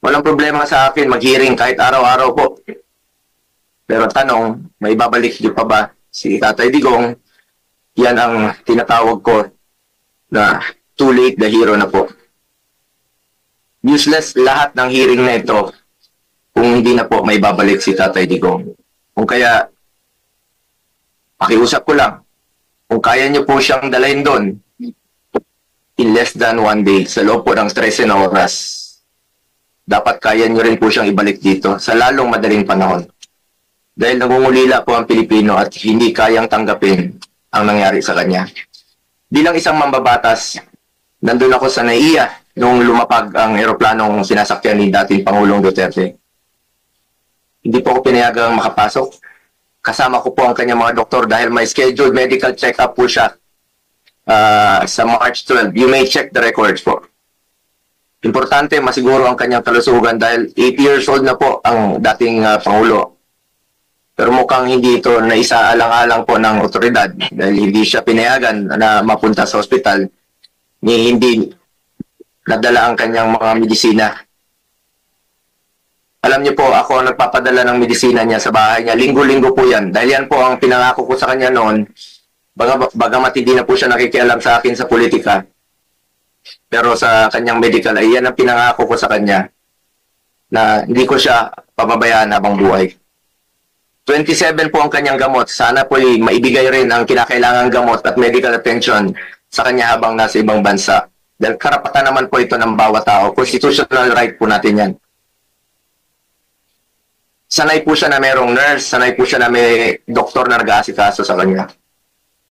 Walang problema sa akin mag-hearing kahit araw-araw po. Pero tanong, may babalik niyo pa ba si Tatay Digong? Yan ang tinatawag ko na too late, the hero na po. Useless lahat ng hearing na ito kung hindi na po may babalik si Tatay Digong. Kung kaya, pakiusap ko lang, kung kaya niyo po siyang dalhin doon in less than 1 day, sa loob po ng 13 na oras, dapat kaya niyo rin po siyang ibalik dito sa lalong madaling panahon. Dahil nangungulila po ang Pilipino at hindi kayang tanggapin ang nangyari sa kanya. Bilang isang mambabatas, nandun ako sa NAIA nung lumapag ang eroplanong sinasakyan ni dating Pangulong Duterte. Hindi po ako pinayagang makapasok. Kasama ko po ang kanyang mga doktor dahil may scheduled medical check-up po siya sa March 12. You may check the records po. Importante, masiguro ang kanyang kalusugan dahil 8 years old na po ang dating Pangulo. Pero mukhang hindi ito na isaalang-alang po ng otoridad dahil hindi siya pinayagan na mapunta sa ospital ni hindi nadala ang kanyang mga medisina. Alam niyo po, ako nagpapadala ng medisina niya sa bahay niya. Linggo-linggo po yan. Dahil yan po ang pinangako ko sa kanya noon. Bagamat hindi na po siya nakikialam sa akin sa politika. Pero sa kanyang medical, ay yan ang pinangako ko sa kanya na hindi ko siya pababayaan habang buhay. 27 po ang kanyang gamot. Sana po maibigay rin ang kinakailangang gamot at medical attention sa kanya habang nasa ibang bansa. Dahil karapatan naman po ito ng bawat tao. Constitutional right po natin yan. Sanay po siya na mayroong nurse, sanay po siya na may doktor na nag-aasikaso sa kanya.